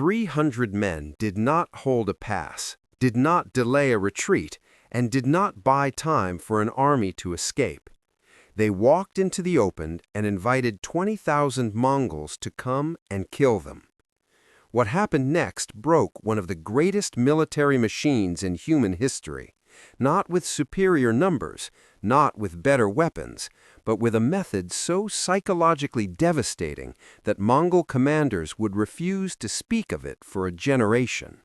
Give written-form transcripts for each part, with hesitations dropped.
300 men did not hold a pass, did not delay a retreat, and did not buy time for an army to escape. They walked into the open and invited 20,000 Mongols to come and kill them. What happened next broke one of the greatest military machines in human history, not with superior numbers, not with better weapons, but with a method so psychologically devastating that Mongol commanders would refuse to speak of it for a generation.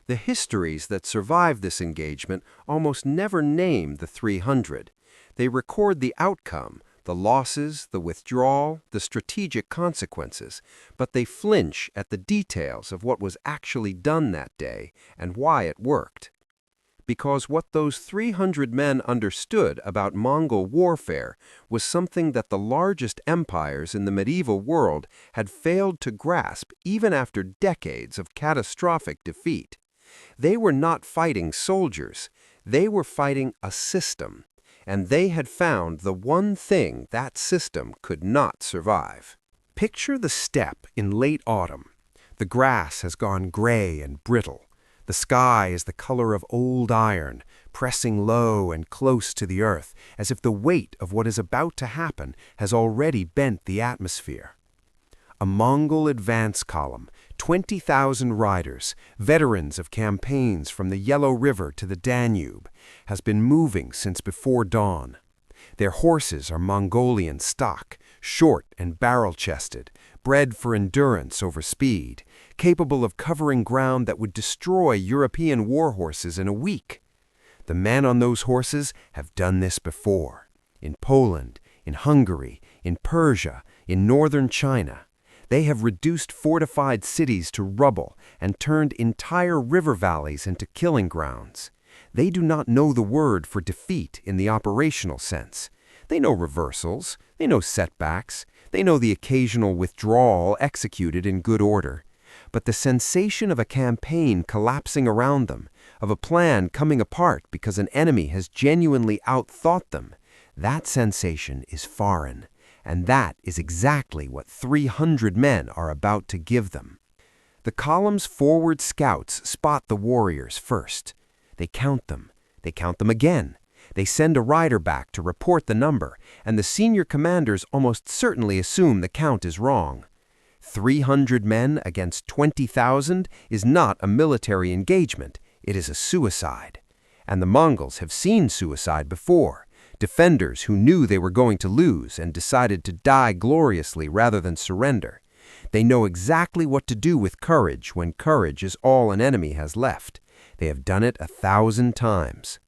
The histories that survive this engagement almost never name the 300. They record the outcome, the losses, the withdrawal, the strategic consequences, but they flinch at the details of what was actually done that day and why it worked. Because what those 300 men understood about Mongol warfare was something that the largest empires in the medieval world had failed to grasp even after decades of catastrophic defeat. They were not fighting soldiers, they were fighting a system, and they had found the one thing that system could not survive. Picture the steppe in late autumn. The grass has gone gray and brittle. The sky is the color of old iron, pressing low and close to the earth, as if the weight of what is about to happen has already bent the atmosphere. A Mongol advance column, 20,000 riders, veterans of campaigns from the Yellow River to the Danube, has been moving since before dawn. Their horses are Mongolian stock, short and barrel-chested, bred for endurance over speed, capable of covering ground that would destroy European war horses in a week. The men on those horses have done this before, in Poland, in Hungary, in Persia, in northern China. They have reduced fortified cities to rubble and turned entire river valleys into killing grounds. They do not know the word for defeat in the operational sense. They know reversals, they know setbacks, they know the occasional withdrawal executed in good order. But the sensation of a campaign collapsing around them, of a plan coming apart because an enemy has genuinely outthought them, that sensation is foreign. And that is exactly what 300 men are about to give them. The column's forward scouts spot the warriors first. They count them again. They send a rider back to report the number, and the senior commanders almost certainly assume the count is wrong. 300 men against 20,000 is not a military engagement, it is a suicide. And the Mongols have seen suicide before. Defenders who knew they were going to lose and decided to die gloriously rather than surrender. They know exactly what to do with courage when courage is all an enemy has left. They have done it 1,000 times.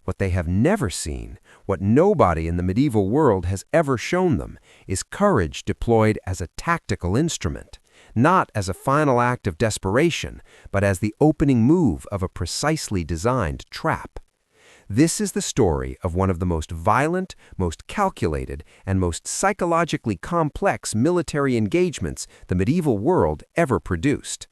What they have never seen, what nobody in the medieval world has ever shown them, is courage deployed as a tactical instrument, not as a final act of desperation, but as the opening move of a precisely designed trap. This is the story of one of the most violent, most calculated, and most psychologically complex military engagements the medieval world ever produced.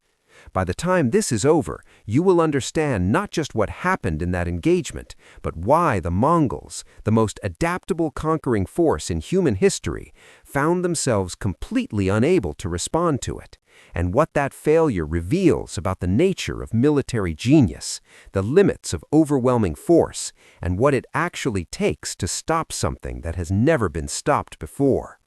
By the time this is over, you will understand not just what happened in that engagement, but why the Mongols, the most adaptable conquering force in human history, found themselves completely unable to respond to it, and what that failure reveals about the nature of military genius, the limits of overwhelming force, and what it actually takes to stop something that has never been stopped before.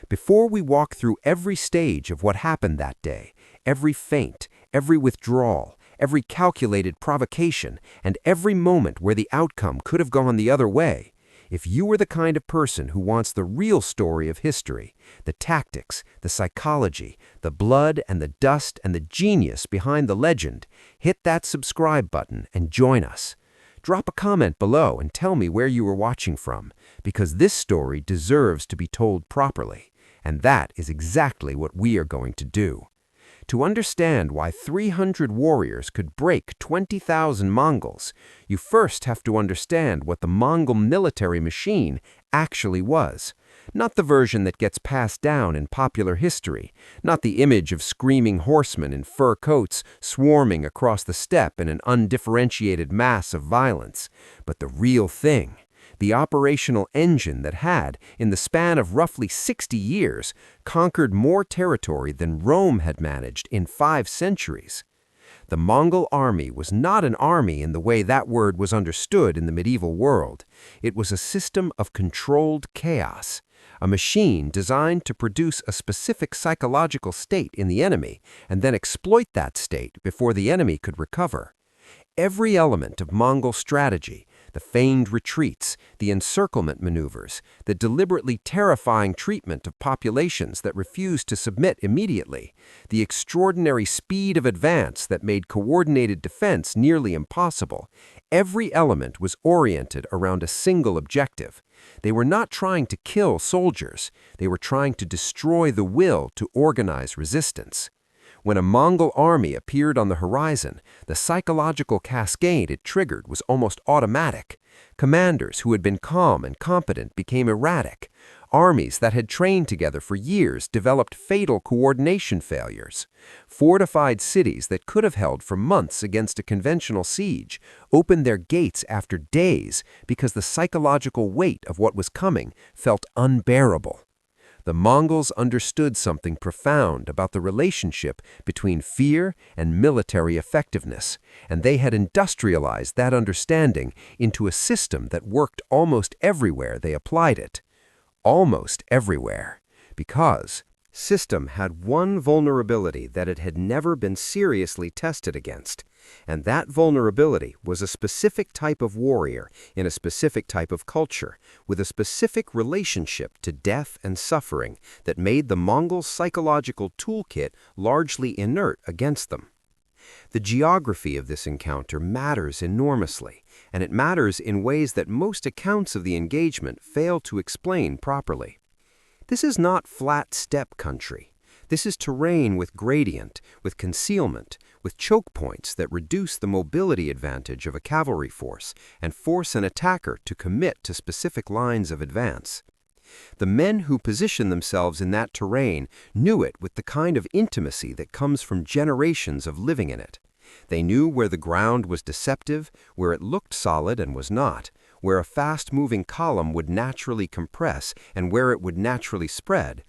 Before we walk through every stage of what happened that day, every feint, every withdrawal, every calculated provocation, and every moment where the outcome could have gone the other way, if you are the kind of person who wants the real story of history, the tactics, the psychology, the blood and the dust and the genius behind the legend, hit that subscribe button and join us. Drop a comment below and tell me where you are watching from, because this story deserves to be told properly, and that is exactly what we are going to do. To understand why 300 warriors could break 20,000 Mongols, you first have to understand what the Mongol military machine actually was. Not the version that gets passed down in popular history, not the image of screaming horsemen in fur coats swarming across the steppe in an undifferentiated mass of violence, but the real thing, the operational engine that had, in the span of roughly 60 years, conquered more territory than Rome had managed in 5 centuries. The Mongol army was not an army in the way that word was understood in the medieval world. It was a system of controlled chaos, a machine designed to produce a specific psychological state in the enemy and then exploit that state before the enemy could recover. Every element of Mongol strategy, the feigned retreats, the encirclement maneuvers, the deliberately terrifying treatment of populations that refused to submit immediately, the extraordinary speed of advance that made coordinated defense nearly impossible, every element was oriented around a single objective. They were not trying to kill soldiers, they were trying to destroy the will to organize resistance. When a Mongol army appeared on the horizon, the psychological cascade it triggered was almost automatic. Commanders who had been calm and competent became erratic. Armies that had trained together for years developed fatal coordination failures. Fortified cities that could have held for months against a conventional siege opened their gates after days because the psychological weight of what was coming felt unbearable. The Mongols understood something profound about the relationship between fear and military effectiveness, and they had industrialized that understanding into a system that worked almost everywhere they applied it. Almost everywhere, because system had one vulnerability that it had never been seriously tested against, and that vulnerability was a specific type of warrior in a specific type of culture, with a specific relationship to death and suffering that made the Mongol psychological toolkit largely inert against them. The geography of this encounter matters enormously, and it matters in ways that most accounts of the engagement fail to explain properly. This is not flat steppe country. This is terrain with gradient, with concealment, with choke points that reduce the mobility advantage of a cavalry force and force an attacker to commit to specific lines of advance. The men who positioned themselves in that terrain knew it with the kind of intimacy that comes from generations of living in it. They knew where the ground was deceptive, where it looked solid and was not, where a fast-moving column would naturally compress and where it would naturally spread.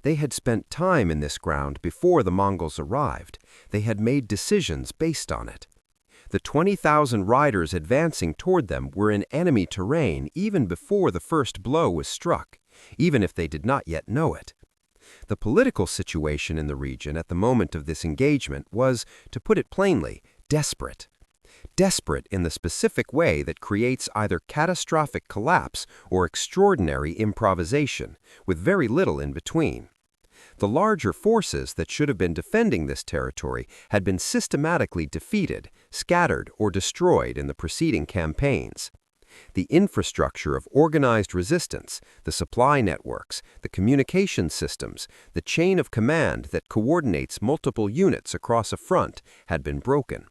They had spent time in this ground before the Mongols arrived. They had made decisions based on it. The 20,000 riders advancing toward them were in enemy terrain even before the first blow was struck, even if they did not yet know it. The political situation in the region at the moment of this engagement was, to put it plainly, desperate. Desperate in the specific way that creates either catastrophic collapse or extraordinary improvisation, with very little in between. The larger forces that should have been defending this territory had been systematically defeated, scattered, or destroyed in the preceding campaigns. The infrastructure of organized resistance, the supply networks, the communication systems, the chain of command that coordinates multiple units across a front had been broken.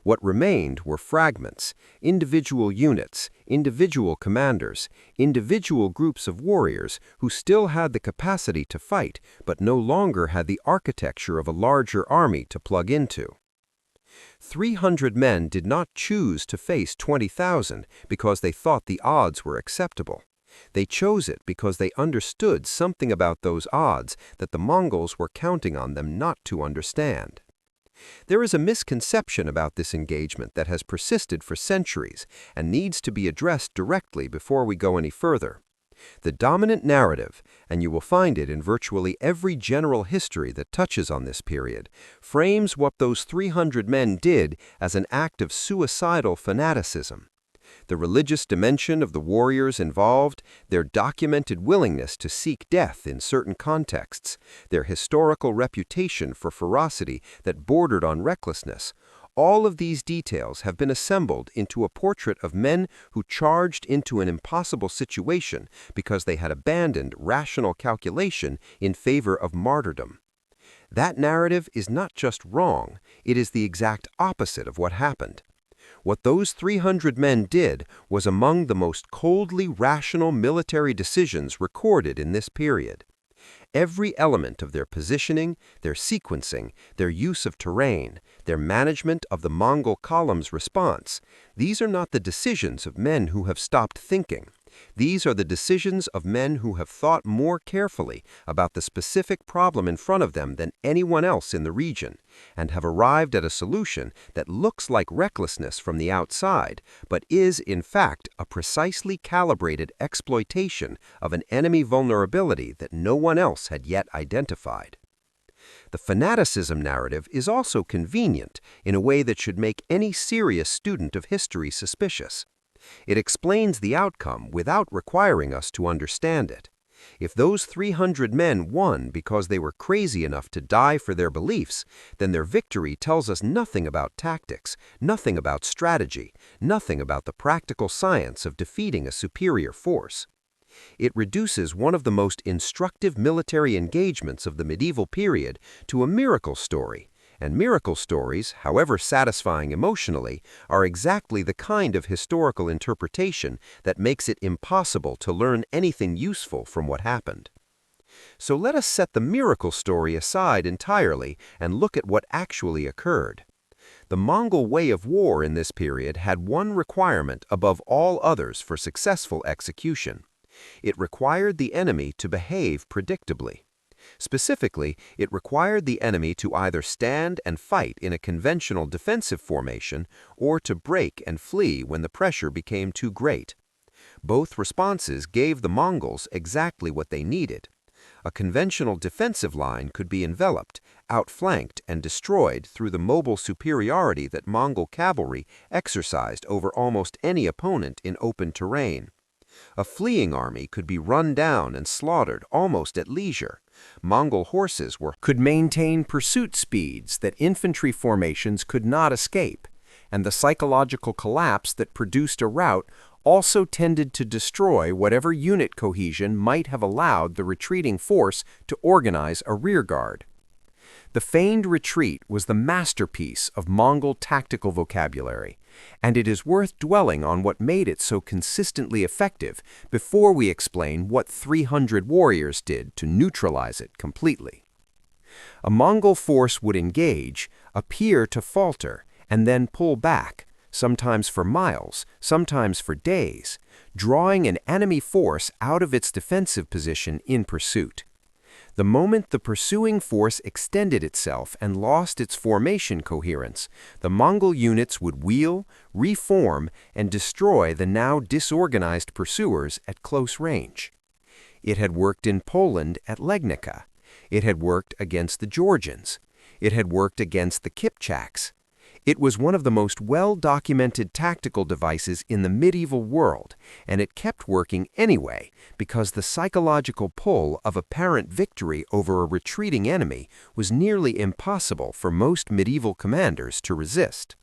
What remained were fragments, individual units, individual commanders, individual groups of warriors who still had the capacity to fight, but no longer had the architecture of a larger army to plug into. 300 men did not choose to face 20,000 because they thought the odds were acceptable. They chose it because they understood something about those odds that the Mongols were counting on them not to understand. There is a misconception about this engagement that has persisted for centuries and needs to be addressed directly before we go any further. The dominant narrative, and you will find it in virtually every general history that touches on this period, frames what those 300 men did as an act of suicidal fanaticism. The religious dimension of the warriors involved, their documented willingness to seek death in certain contexts, their historical reputation for ferocity that bordered on recklessness, all of these details have been assembled into a portrait of men who charged into an impossible situation because they had abandoned rational calculation in favor of martyrdom. That narrative is not just wrong, it is the exact opposite of what happened. What those 300 men did was among the most coldly rational military decisions recorded in this period. Every element of their positioning, their sequencing, their use of terrain, their management of the Mongol column's response, these are not the decisions of men who have stopped thinking. These are the decisions of men who have thought more carefully about the specific problem in front of them than anyone else in the region, and have arrived at a solution that looks like recklessness from the outside, but is, in fact, a precisely calibrated exploitation of an enemy vulnerability that no one else had yet identified. The fanaticism narrative is also convenient in a way that should make any serious student of history suspicious. It explains the outcome without requiring us to understand it. If those 300 men won because they were crazy enough to die for their beliefs, then their victory tells us nothing about tactics, nothing about strategy, nothing about the practical science of defeating a superior force. It reduces one of the most instructive military engagements of the medieval period to a miracle story, and miracle stories, however satisfying emotionally, are exactly the kind of historical interpretation that makes it impossible to learn anything useful from what happened. So let us set the miracle story aside entirely and look at what actually occurred. The Mongol way of war in this period had one requirement above all others for successful execution. It required the enemy to behave predictably. Specifically, it required the enemy to either stand and fight in a conventional defensive formation or to break and flee when the pressure became too great. Both responses gave the Mongols exactly what they needed. A conventional defensive line could be enveloped, outflanked, and destroyed through the mobile superiority that Mongol cavalry exercised over almost any opponent in open terrain. A fleeing army could be run down and slaughtered almost at leisure. Mongol horses could maintain pursuit speeds that infantry formations could not escape, and the psychological collapse that produced a rout also tended to destroy whatever unit cohesion might have allowed the retreating force to organize a rearguard. The feigned retreat was the masterpiece of Mongol tactical vocabulary, and it is worth dwelling on what made it so consistently effective before we explain what 300 warriors did to neutralize it completely. A Mongol force would engage, appear to falter, and then pull back, sometimes for miles, sometimes for days, drawing an enemy force out of its defensive position in pursuit. The moment the pursuing force extended itself and lost its formation coherence, the Mongol units would wheel, reform, and destroy the now disorganized pursuers at close range. It had worked in Poland at Legnica. It had worked against the Georgians. It had worked against the Kipchaks. It was one of the most well-documented tactical devices in the medieval world, and it kept working anyway because the psychological pull of apparent victory over a retreating enemy was nearly impossible for most medieval commanders to resist.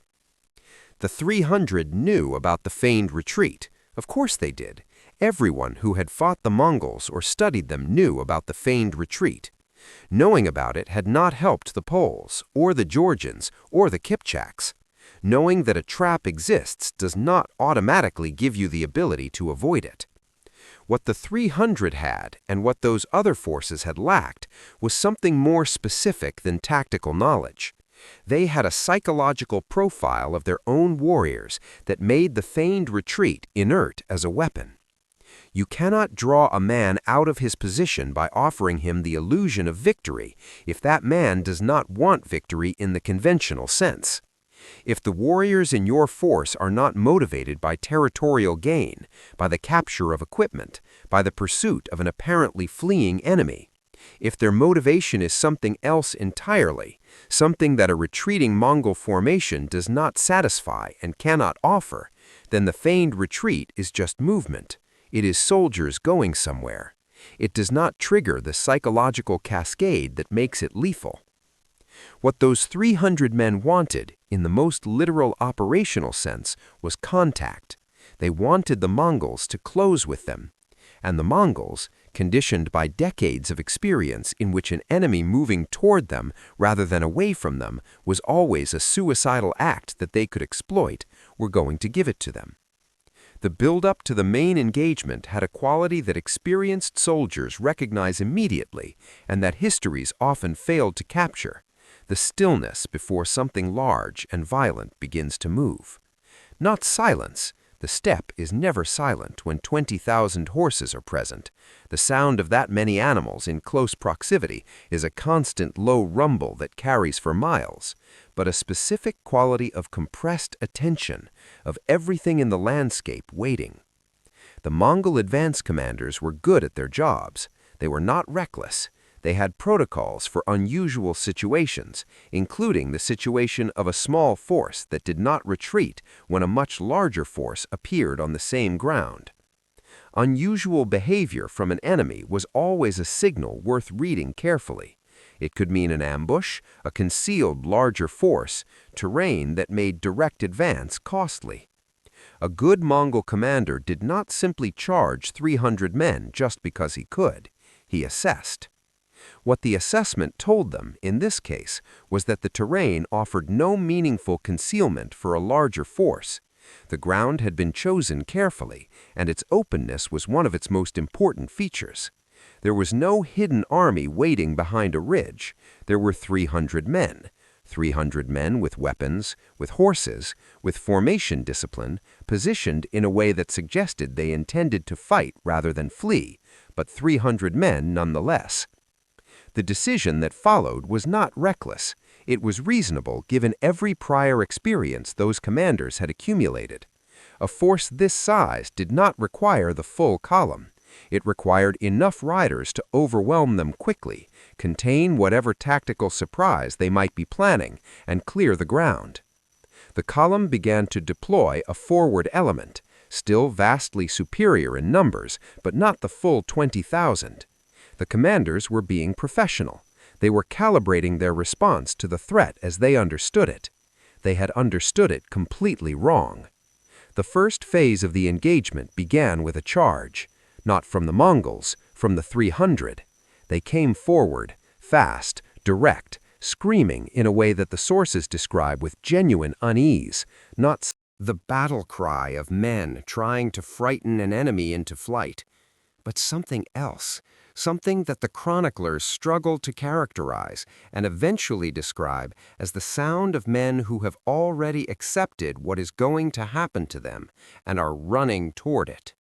The 300 knew about the feigned retreat. Of course they did. Everyone who had fought the Mongols or studied them knew about the feigned retreat. Knowing about it had not helped the Poles, or the Georgians, or the Kipchaks. Knowing that a trap exists does not automatically give you the ability to avoid it. What the 300 had, and what those other forces had lacked, was something more specific than tactical knowledge. They had a psychological profile of their own warriors that made the feigned retreat inert as a weapon. You cannot draw a man out of his position by offering him the illusion of victory if that man does not want victory in the conventional sense. If the warriors in your force are not motivated by territorial gain, by the capture of equipment, by the pursuit of an apparently fleeing enemy, if their motivation is something else entirely, something that a retreating Mongol formation does not satisfy and cannot offer, then the feigned retreat is just movement. It is soldiers going somewhere. It does not trigger the psychological cascade that makes it lethal. What those 300 men wanted, in the most literal operational sense, was contact. They wanted the Mongols to close with them. And the Mongols, conditioned by decades of experience in which an enemy moving toward them rather than away from them was always a suicidal act that they could exploit, were going to give it to them. The build-up to the main engagement had a quality that experienced soldiers recognize immediately and that histories often failed to capture: the stillness before something large and violent begins to move. Not silence. The steppe is never silent when 20,000 horses are present. The sound of that many animals in close proximity is a constant low rumble that carries for miles, but a specific quality of compressed attention, of everything in the landscape waiting. The Mongol advance commanders were good at their jobs. They were not reckless. They had protocols for unusual situations, including the situation of a small force that did not retreat when a much larger force appeared on the same ground. Unusual behavior from an enemy was always a signal worth reading carefully. It could mean an ambush, a concealed larger force, terrain that made direct advance costly. A good Mongol commander did not simply charge 300 men just because he could. He assessed. What the assessment told them, in this case, was that the terrain offered no meaningful concealment for a larger force. The ground had been chosen carefully, and its openness was one of its most important features. There was no hidden army waiting behind a ridge. There were 300 men. 300 men with weapons, with horses, with formation discipline, positioned in a way that suggested they intended to fight rather than flee, but 300 men nonetheless. The decision that followed was not reckless. It was reasonable given every prior experience those commanders had accumulated. A force this size did not require the full column. It required enough riders to overwhelm them quickly, contain whatever tactical surprise they might be planning, and clear the ground. The column began to deploy a forward element, still vastly superior in numbers, but not the full 20,000. The commanders were being professional. They were calibrating their response to the threat as they understood it. They had understood it completely wrong. The first phase of the engagement began with a charge, not from the Mongols, from the 300. They came forward, fast, direct, screaming in a way that the sources describe with genuine unease, not the battle cry of men trying to frighten an enemy into flight, but something else. Something that the chroniclers struggled to characterize and eventually describe as the sound of men who have already accepted what is going to happen to them and are running toward it.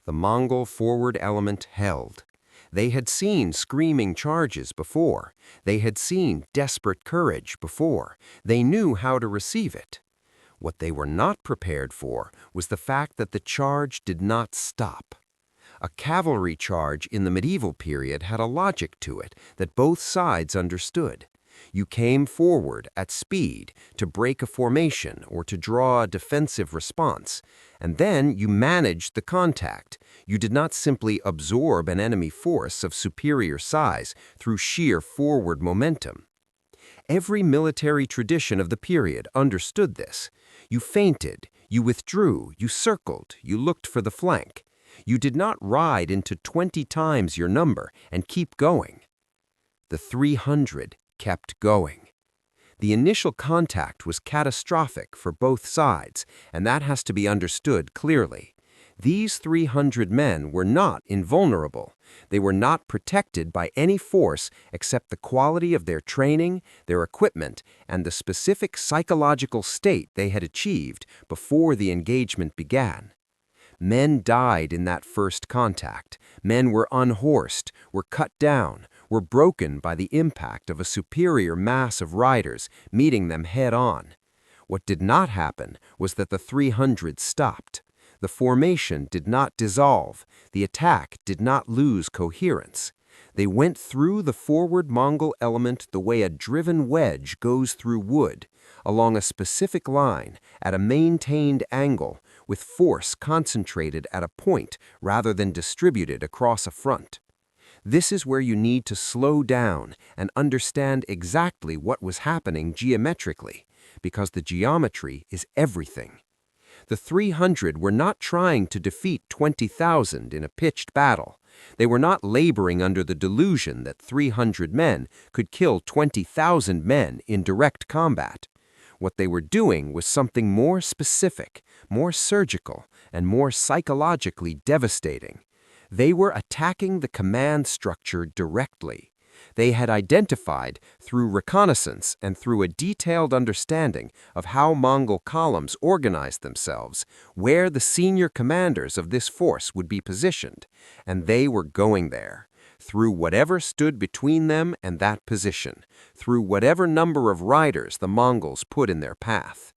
The Mongol forward element held. They had seen screaming charges before. They had seen desperate courage before. They knew how to receive it. What they were not prepared for was the fact that the charge did not stop. A cavalry charge in the medieval period had a logic to it that both sides understood. You came forward at speed to break a formation or to draw a defensive response, and then you managed the contact. You did not simply absorb an enemy force of superior size through sheer forward momentum. Every military tradition of the period understood this. You feinted, you withdrew, you circled, you looked for the flank. You did not ride into 20 times your number and keep going. The 300 kept going. The initial contact was catastrophic for both sides, and that has to be understood clearly. These 300 men were not invulnerable. They were not protected by any force except the quality of their training, their equipment, and the specific psychological state they had achieved before the engagement began. Men died in that first contact. Men were unhorsed, were cut down, were broken by the impact of a superior mass of riders meeting them head-on. What did not happen was that the 300 stopped. The formation did not dissolve. The attack did not lose coherence. They went through the forward Mongol element the way a driven wedge goes through wood, along a specific line, at a maintained angle, with force concentrated at a point rather than distributed across a front. This is where you need to slow down and understand exactly what was happening geometrically, because the geometry is everything. The 300 were not trying to defeat 20,000 in a pitched battle. They were not laboring under the delusion that 300 men could kill 20,000 men in direct combat. What they were doing was something more specific, more surgical, and more psychologically devastating. They were attacking the command structure directly. They had identified, through reconnaissance and through a detailed understanding of how Mongol columns organized themselves, where the senior commanders of this force would be positioned, and they were going there, through whatever stood between them and that position, through whatever number of riders the Mongols put in their path.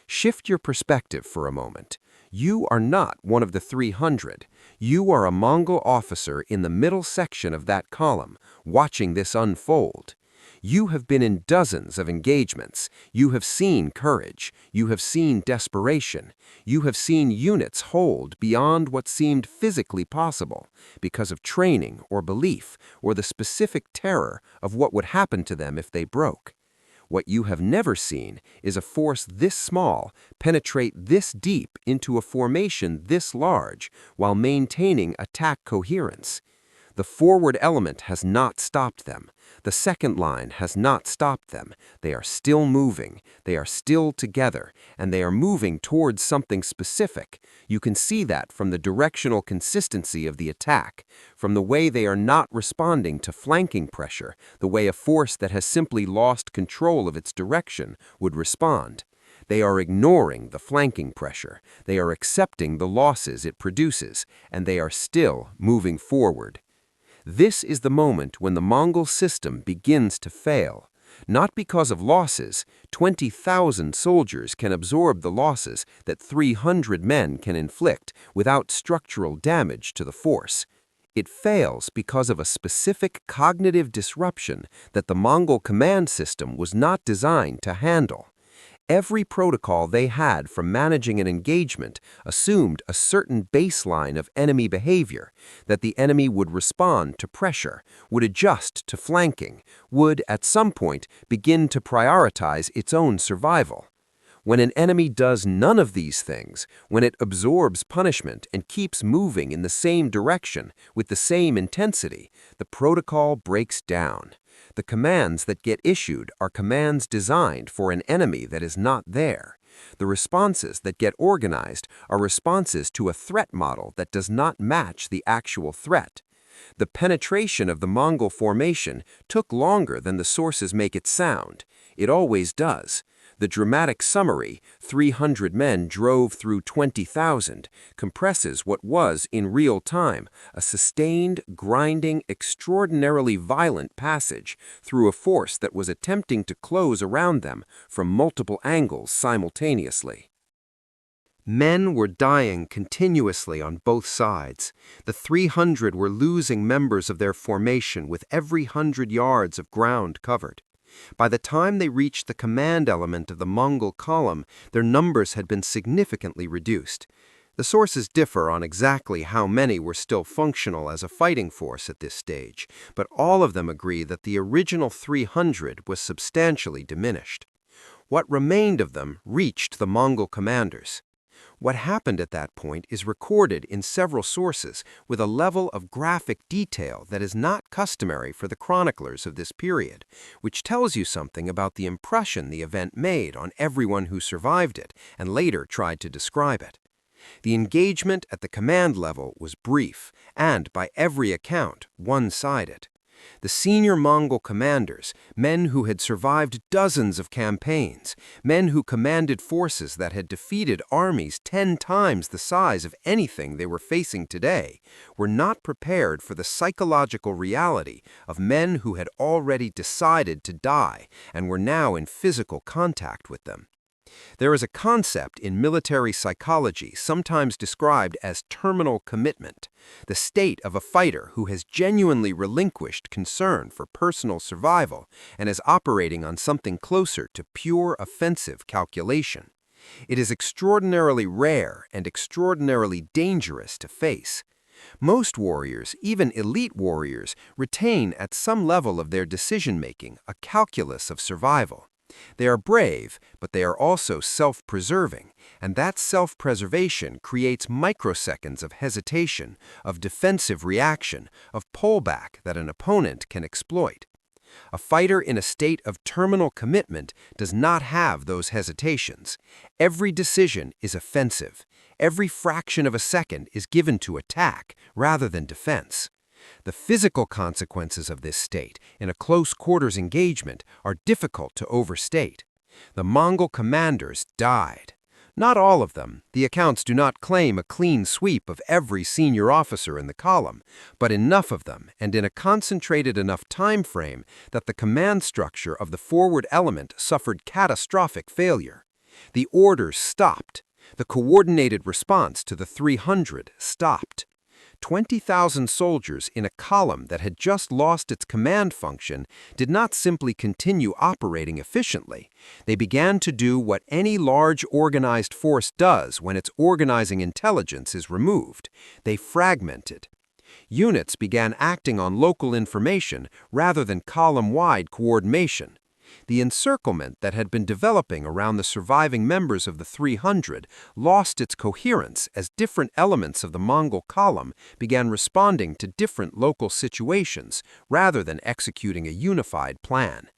Shift your perspective for a moment. You are not one of the 300. You are a Mongol officer in the middle section of that column, watching this unfold. You have been in dozens of engagements. You have seen courage. You have seen desperation. You have seen units hold beyond what seemed physically possible because of training or belief or the specific terror of what would happen to them if they broke. What you have never seen is a force this small penetrate this deep into a formation this large while maintaining attack coherence. The forward element has not stopped them. The second line has not stopped them. They are still moving. They are still together, and they are moving towards something specific. You can see that from the directional consistency of the attack, from the way they are not responding to flanking pressure, the way a force that has simply lost control of its direction would respond. They are ignoring the flanking pressure. They are accepting the losses it produces, and they are still moving forward. This is the moment when the Mongol system begins to fail. Not because of losses. 20,000 soldiers can absorb the losses that 300 men can inflict without structural damage to the force. It fails because of a specific cognitive disruption that the Mongol command system was not designed to handle. Every protocol they had for managing an engagement assumed a certain baseline of enemy behavior, that the enemy would respond to pressure, would adjust to flanking, would at some point begin to prioritize its own survival. When an enemy does none of these things, when it absorbs punishment and keeps moving in the same direction with the same intensity, the protocol breaks down. The commands that get issued are commands designed for an enemy that is not there. The responses that get organized are responses to a threat model that does not match the actual threat. The penetration of the Mongol formation took longer than the sources make it sound. It always does. The dramatic summary, 300 men drove through 20,000, compresses what was, in real time, a sustained, grinding, extraordinarily violent passage through a force that was attempting to close around them from multiple angles simultaneously. Men were dying continuously on both sides. The 300 were losing members of their formation with every 100 yards of ground covered. By the time they reached the command element of the Mongol column, their numbers had been significantly reduced. The sources differ on exactly how many were still functional as a fighting force at this stage, but all of them agree that the original 300 was substantially diminished. What remained of them reached the Mongol commanders. What happened at that point is recorded in several sources with a level of graphic detail that is not customary for the chroniclers of this period, which tells you something about the impression the event made on everyone who survived it and later tried to describe it. The engagement at the command level was brief and, by every account, one-sided. The senior Mongol commanders, men who had survived dozens of campaigns, men who commanded forces that had defeated armies 10 times the size of anything they were facing today, were not prepared for the psychological reality of men who had already decided to die and were now in physical contact with them. There is a concept in military psychology sometimes described as terminal commitment, the state of a fighter who has genuinely relinquished concern for personal survival and is operating on something closer to pure offensive calculation. It is extraordinarily rare and extraordinarily dangerous to face. Most warriors, even elite warriors, retain at some level of their decision-making a calculus of survival. They are brave, but they are also self-preserving, and that self-preservation creates microseconds of hesitation, of defensive reaction, of pullback that an opponent can exploit. A fighter in a state of terminal commitment does not have those hesitations. Every decision is offensive. Every fraction of a second is given to attack rather than defense. The physical consequences of this state in a close quarters engagement are difficult to overstate. The Mongol commanders died. Not all of them. The accounts do not claim a clean sweep of every senior officer in the column, but enough of them and in a concentrated enough time frame that the command structure of the forward element suffered catastrophic failure. The orders stopped. The coordinated response to the 300 stopped. 20,000 soldiers in a column that had just lost its command function did not simply continue operating efficiently. They began to do what any large organized force does when its organizing intelligence is removed. They fragmented. Units began acting on local information rather than column-wide coordination. The encirclement that had been developing around the surviving members of the 300 lost its coherence as different elements of the Mongol column began responding to different local situations rather than executing a unified plan.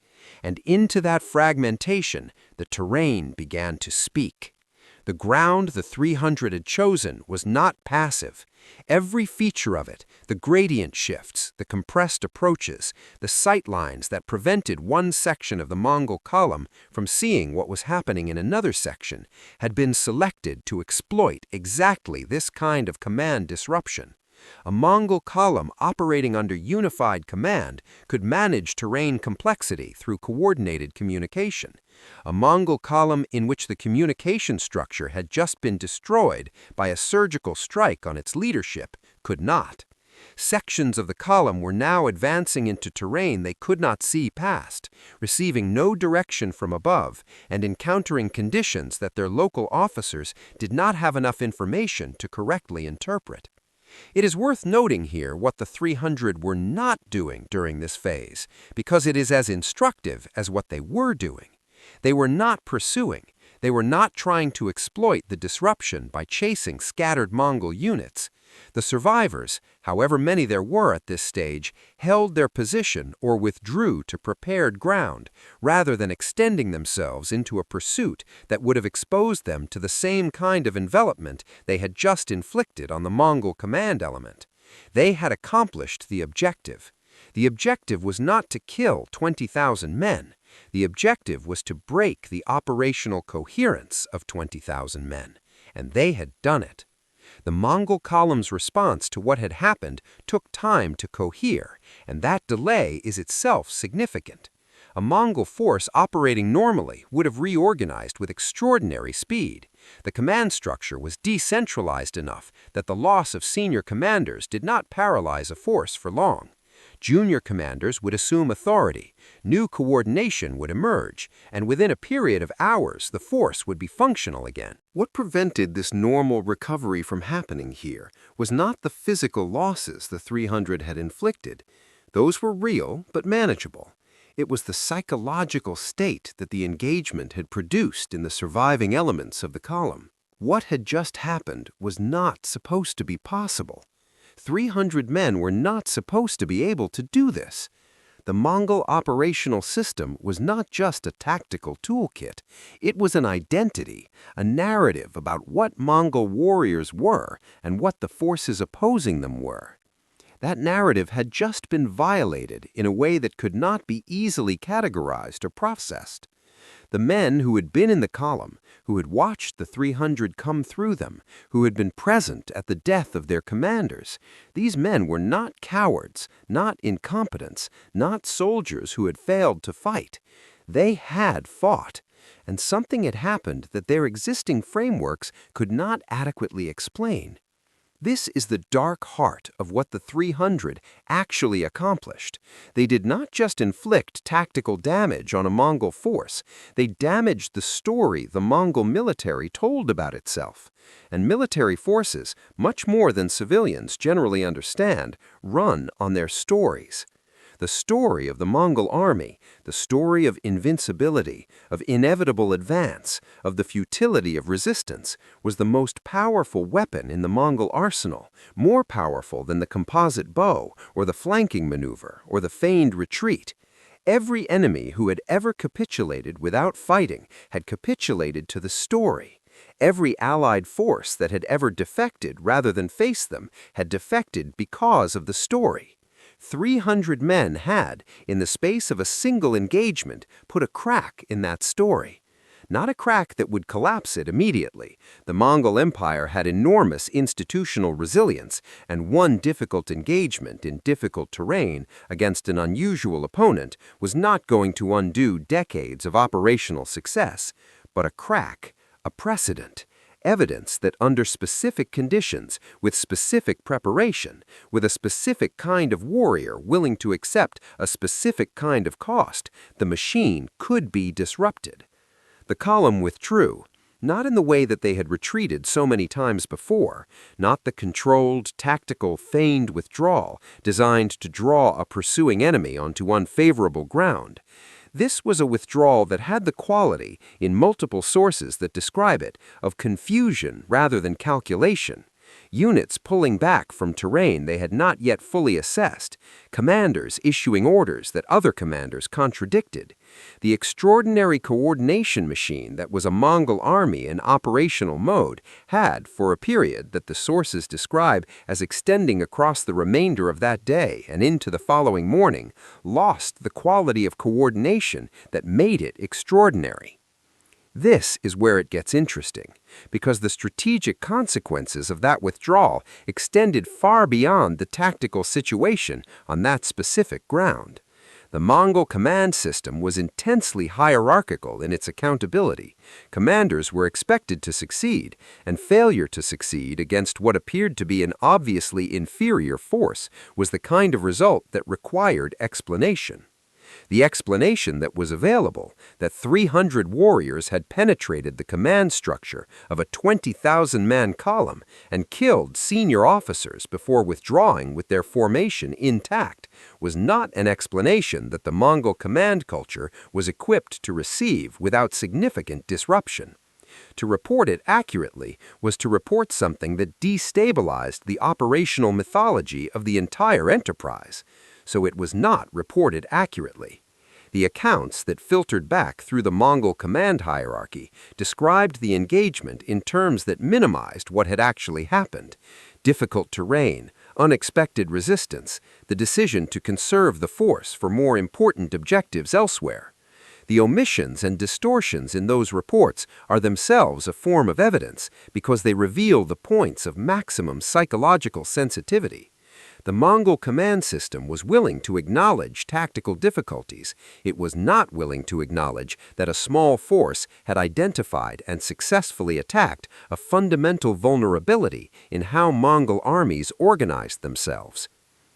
And into that fragmentation, the terrain began to speak. The ground the 300 had chosen was not passive. Every feature of it, the gradient shifts, the compressed approaches, the sight lines that prevented one section of the Mongol column from seeing what was happening in another section, had been selected to exploit exactly this kind of command disruption. A Mongol column operating under unified command could manage terrain complexity through coordinated communication. A Mongol column in which the communication structure had just been destroyed by a surgical strike on its leadership could not. Sections of the column were now advancing into terrain they could not see past, receiving no direction from above, and encountering conditions that their local officers did not have enough information to correctly interpret. It is worth noting here what the 300 were not doing during this phase, because it is as instructive as what they were doing. They were not pursuing. They were not trying to exploit the disruption by chasing scattered Mongol units. The survivors, however many there were at this stage, held their position or withdrew to prepared ground, rather than extending themselves into a pursuit that would have exposed them to the same kind of envelopment they had just inflicted on the Mongol command element. They had accomplished the objective. The objective was not to kill 20,000 men. The objective was to break the operational coherence of 20,000 men, and they had done it. The Mongol column's response to what had happened took time to cohere, and that delay is itself significant. A Mongol force operating normally would have reorganized with extraordinary speed. The command structure was decentralized enough that the loss of senior commanders did not paralyze a force for long. Junior commanders would assume authority, new coordination would emerge, and within a period of hours the force would be functional again. What prevented this normal recovery from happening here was not the physical losses the 300 had inflicted. Those were real but manageable. It was the psychological state that the engagement had produced in the surviving elements of the column. What had just happened was not supposed to be possible. 300 men were not supposed to be able to do this. The Mongol operational system was not just a tactical toolkit. It was an identity, a narrative about what Mongol warriors were and what the forces opposing them were. That narrative had just been violated in a way that could not be easily categorized or processed. The men who had been in the column, who had watched the 300 come through them, who had been present at the death of their commanders, these men were not cowards, not incompetents, not soldiers who had failed to fight. They had fought, and something had happened that their existing frameworks could not adequately explain. This is the dark heart of what the 300 actually accomplished. They did not just inflict tactical damage on a Mongol force, they damaged the story the Mongol military told about itself. And military forces, much more than civilians generally understand, run on their stories. The story of the Mongol army, the story of invincibility, of inevitable advance, of the futility of resistance, was the most powerful weapon in the Mongol arsenal, more powerful than the composite bow, or the flanking maneuver, or the feigned retreat. Every enemy who had ever capitulated without fighting had capitulated to the story. Every Allied force that had ever defected rather than face them had defected because of the story. 300 men had, in the space of a single engagement, put a crack in that story. Not a crack that would collapse it immediately. The Mongol Empire had enormous institutional resilience, and one difficult engagement in difficult terrain against an unusual opponent was not going to undo decades of operational success, but a crack, a precedent. Evidence that under specific conditions, with specific preparation, with a specific kind of warrior willing to accept a specific kind of cost, the machine could be disrupted. The column withdrew, not in the way that they had retreated so many times before, not the controlled, tactical, feigned withdrawal designed to draw a pursuing enemy onto unfavorable ground. This was a withdrawal that had the quality, in multiple sources that describe it, of confusion rather than calculation. Units pulling back from terrain they had not yet fully assessed, commanders issuing orders that other commanders contradicted. The extraordinary coordination machine that was a Mongol army in operational mode had, for a period that the sources describe as extending across the remainder of that day and into the following morning, lost the quality of coordination that made it extraordinary. This is where it gets interesting, because the strategic consequences of that withdrawal extended far beyond the tactical situation on that specific ground. The Mongol command system was intensely hierarchical in its accountability. Commanders were expected to succeed, and failure to succeed against what appeared to be an obviously inferior force was the kind of result that required explanation. The explanation that was available, that 300 warriors had penetrated the command structure of a 20,000-man column and killed senior officers before withdrawing with their formation intact, was not an explanation that the Mongol command culture was equipped to receive without significant disruption. To report it accurately was to report something that destabilized the operational mythology of the entire enterprise. So it was not reported accurately. The accounts that filtered back through the Mongol command hierarchy described the engagement in terms that minimized what had actually happened: difficult terrain, unexpected resistance, the decision to conserve the force for more important objectives elsewhere. The omissions and distortions in those reports are themselves a form of evidence because they reveal the points of maximum psychological sensitivity. The Mongol command system was willing to acknowledge tactical difficulties. It was not willing to acknowledge that a small force had identified and successfully attacked a fundamental vulnerability in how Mongol armies organized themselves.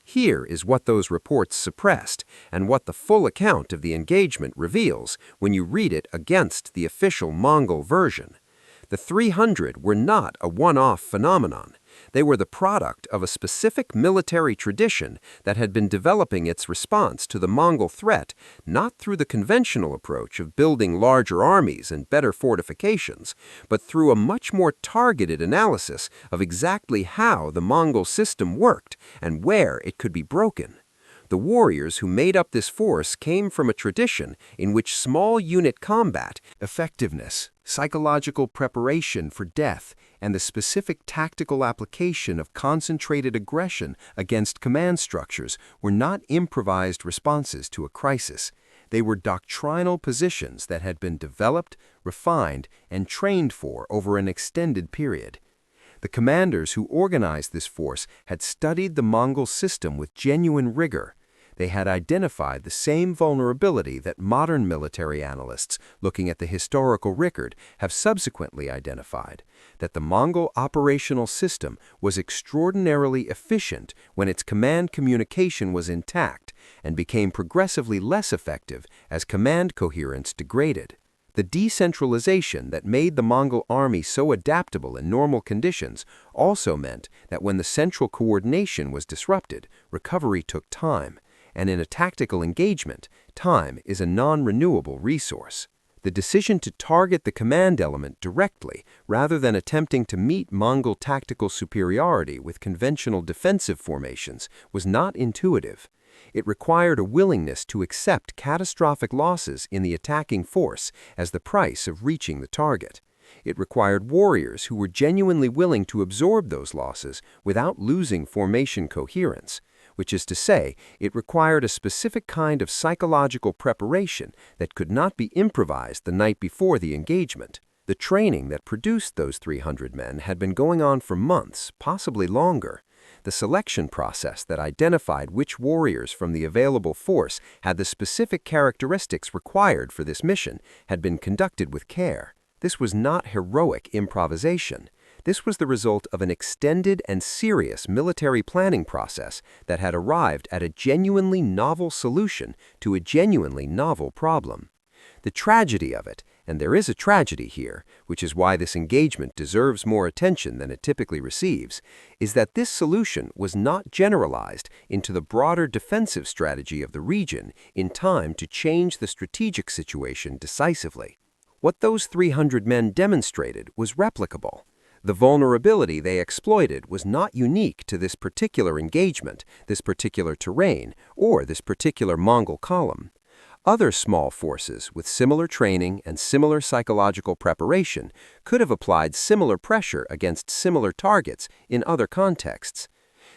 Here is what those reports suppressed, and what the full account of the engagement reveals when you read it against the official Mongol version. The 300 were not a one-off phenomenon. They were the product of a specific military tradition that had been developing its response to the Mongol threat not through the conventional approach of building larger armies and better fortifications, but through a much more targeted analysis of exactly how the Mongol system worked and where it could be broken. The warriors who made up this force came from a tradition in which small unit combat, effectiveness, psychological preparation for death, and the specific tactical application of concentrated aggression against command structures were not improvised responses to a crisis. They were doctrinal positions that had been developed, refined, and trained for over an extended period. The commanders who organized this force had studied the Mongol system with genuine rigor. They had identified the same vulnerability that modern military analysts looking at the historical record have subsequently identified, that the Mongol operational system was extraordinarily efficient when its command communication was intact and became progressively less effective as command coherence degraded. The decentralization that made the Mongol army so adaptable in normal conditions also meant that when the central coordination was disrupted, recovery took time. And in a tactical engagement, time is a non-renewable resource. The decision to target the command element directly, rather than attempting to meet Mongol tactical superiority with conventional defensive formations, was not intuitive. It required a willingness to accept catastrophic losses in the attacking force as the price of reaching the target. It required warriors who were genuinely willing to absorb those losses without losing formation coherence, which is to say, it required a specific kind of psychological preparation that could not be improvised the night before the engagement. The training that produced those 300 men had been going on for months, possibly longer. The selection process that identified which warriors from the available force had the specific characteristics required for this mission had been conducted with care. This was not heroic improvisation. This was the result of an extended and serious military planning process that had arrived at a genuinely novel solution to a genuinely novel problem. The tragedy of it, and there is a tragedy here, which is why this engagement deserves more attention than it typically receives, is that this solution was not generalized into the broader defensive strategy of the region in time to change the strategic situation decisively. What those 300 men demonstrated was replicable. The vulnerability they exploited was not unique to this particular engagement, this particular terrain, or this particular Mongol column. Other small forces with similar training and similar psychological preparation could have applied similar pressure against similar targets in other contexts.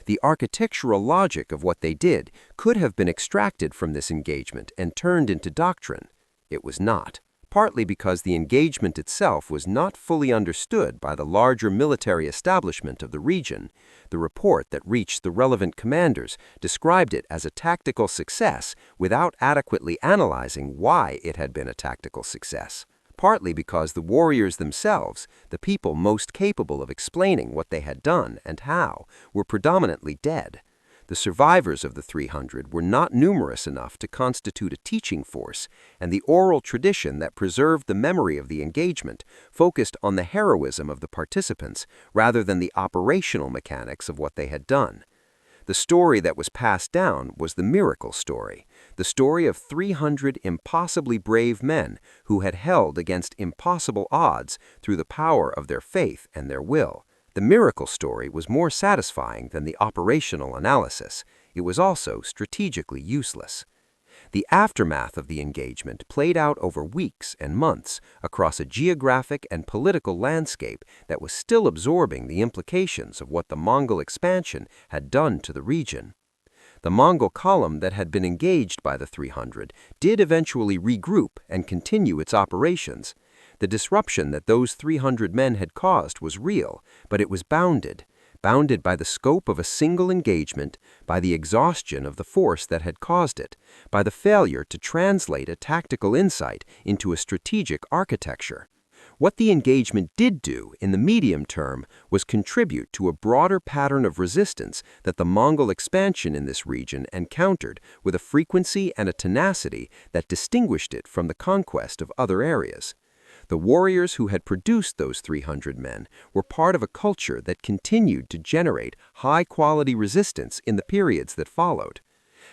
The architectural logic of what they did could have been extracted from this engagement and turned into doctrine. It was not, partly because the engagement itself was not fully understood by the larger military establishment of the region. The report that reached the relevant commanders described it as a tactical success without adequately analyzing why it had been a tactical success. Partly because the warriors themselves, the people most capable of explaining what they had done and how, were predominantly dead. The survivors of the 300 were not numerous enough to constitute a teaching force, and the oral tradition that preserved the memory of the engagement focused on the heroism of the participants rather than the operational mechanics of what they had done. The story that was passed down was the miracle story, the story of 300 impossibly brave men who had held against impossible odds through the power of their faith and their will. The miracle story was more satisfying than the operational analysis. It was also strategically useless. The aftermath of the engagement played out over weeks and months across a geographic and political landscape that was still absorbing the implications of what the Mongol expansion had done to the region. The Mongol column that had been engaged by the 300 did eventually regroup and continue its operations. The disruption that those 300 men had caused was real, but it was bounded by the scope of a single engagement, by the exhaustion of the force that had caused it, by the failure to translate a tactical insight into a strategic architecture. What the engagement did do in the medium term was contribute to a broader pattern of resistance that the Mongol expansion in this region encountered with a frequency and a tenacity that distinguished it from the conquest of other areas. The warriors who had produced those 300 men were part of a culture that continued to generate high-quality resistance in the periods that followed.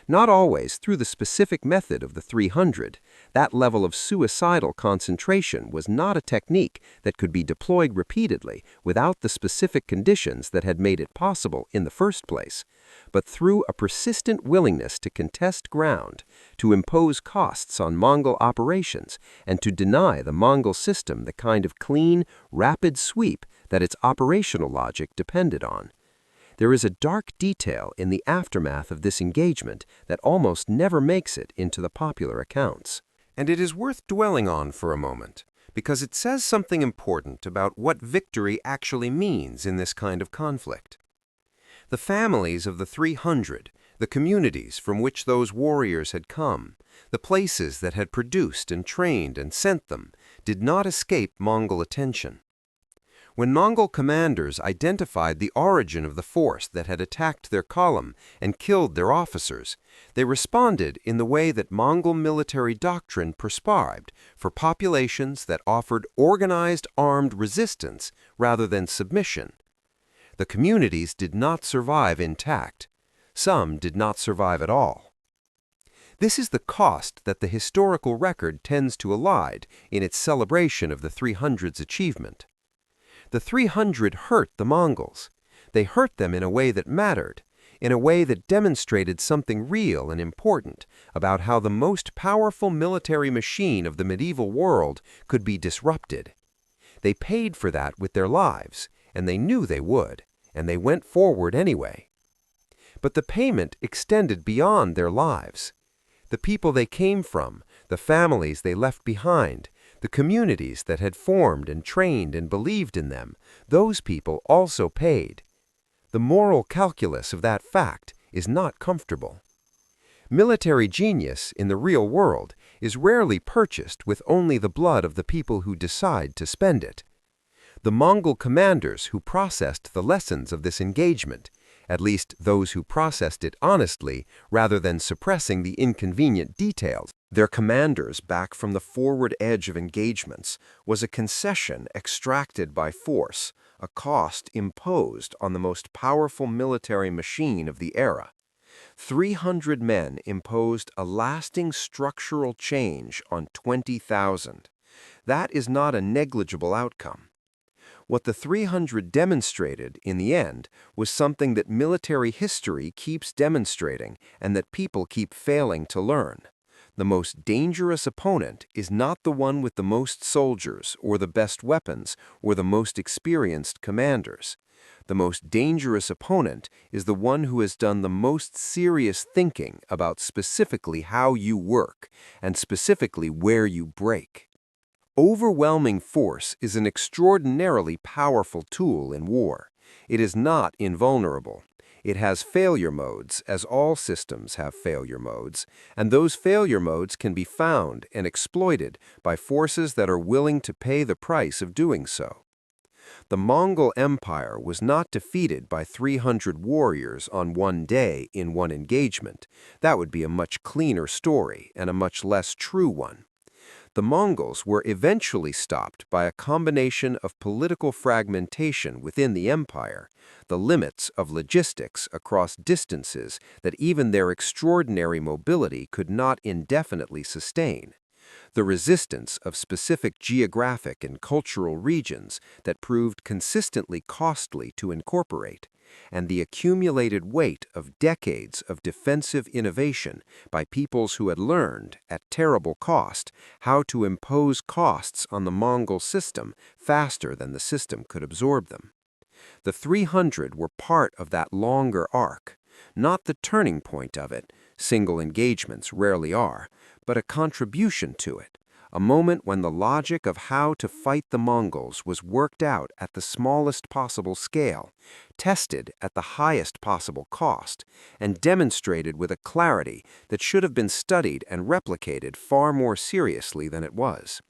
Not always through the specific method of the 300. That level of suicidal concentration was not a technique that could be deployed repeatedly without the specific conditions that had made it possible in the first place, but through a persistent willingness to contest ground, to impose costs on Mongol operations, and to deny the Mongol system the kind of clean, rapid sweep that its operational logic depended on. There is a dark detail in the aftermath of this engagement that almost never makes it into the popular accounts. And it is worth dwelling on for a moment, because it says something important about what victory actually means in this kind of conflict. The families of the 300, the communities from which those warriors had come, the places that had produced and trained and sent them, did not escape Mongol attention. When Mongol commanders identified the origin of the force that had attacked their column and killed their officers, they responded in the way that Mongol military doctrine prescribed for populations that offered organized armed resistance rather than submission. The communities did not survive intact. Some did not survive at all. This is the cost that the historical record tends to elide in its celebration of the 300's achievement. The 300 hurt the Mongols. They hurt them in a way that mattered. in a way that demonstrated something real and important about how the most powerful military machine of the medieval world could be disrupted. They paid for that with their lives, and they knew they would, and they went forward anyway. But the payment extended beyond their lives. The people they came from, the families they left behind, the communities that had formed and trained and believed in them, those people also paid. The moral calculus of that fact is not comfortable. Military genius in the real world is rarely purchased with only the blood of the people who decide to spend it. The Mongol commanders who processed the lessons of this engagement, at least those who processed it honestly rather than suppressing the inconvenient details, their commanders back from the forward edge of engagements, was a concession extracted by force, a cost imposed on the most powerful military machine of the era. 300 men imposed a lasting structural change on 20,000. That is not a negligible outcome. What the 300 demonstrated, in the end, was something that military history keeps demonstrating and that people keep failing to learn. The most dangerous opponent is not the one with the most soldiers or the best weapons or the most experienced commanders. The most dangerous opponent is the one who has done the most serious thinking about specifically how you work and specifically where you break. Overwhelming force is an extraordinarily powerful tool in war. It is not invulnerable. It has failure modes, as all systems have failure modes, and those failure modes can be found and exploited by forces that are willing to pay the price of doing so. The Mongol Empire was not defeated by 300 warriors on one day in one engagement. That would be a much cleaner story and a much less true one. The Mongols were eventually stopped by a combination of political fragmentation within the empire, the limits of logistics across distances that even their extraordinary mobility could not indefinitely sustain, the resistance of specific geographic and cultural regions that proved consistently costly to incorporate, and the accumulated weight of decades of defensive innovation by peoples who had learned, at terrible cost, how to impose costs on the Mongol system faster than the system could absorb them. The 300 were part of that longer arc, not the turning point of it, single engagements rarely are, but a contribution to it, a moment when the logic of how to fight the Mongols was worked out at the smallest possible scale, tested at the highest possible cost, and demonstrated with a clarity that should have been studied and replicated far more seriously than it was.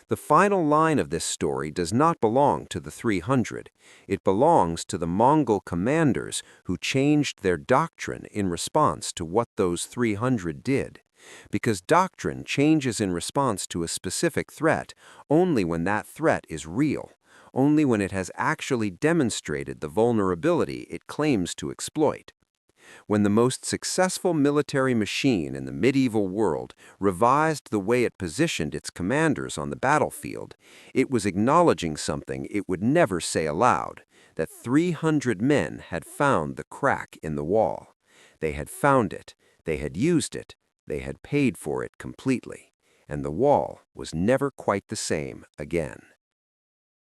The final line of this story does not belong to the 300. It belongs to the Mongol commanders who changed their doctrine in response to what those 300 did. Because doctrine changes in response to a specific threat only when that threat is real, only when it has actually demonstrated the vulnerability it claims to exploit. When the most successful military machine in the medieval world revised the way it positioned its commanders on the battlefield, it was acknowledging something it would never say aloud, that 300 men had found the crack in the wall. They had found it, they had used it, they had paid for it completely, and the wall was never quite the same again.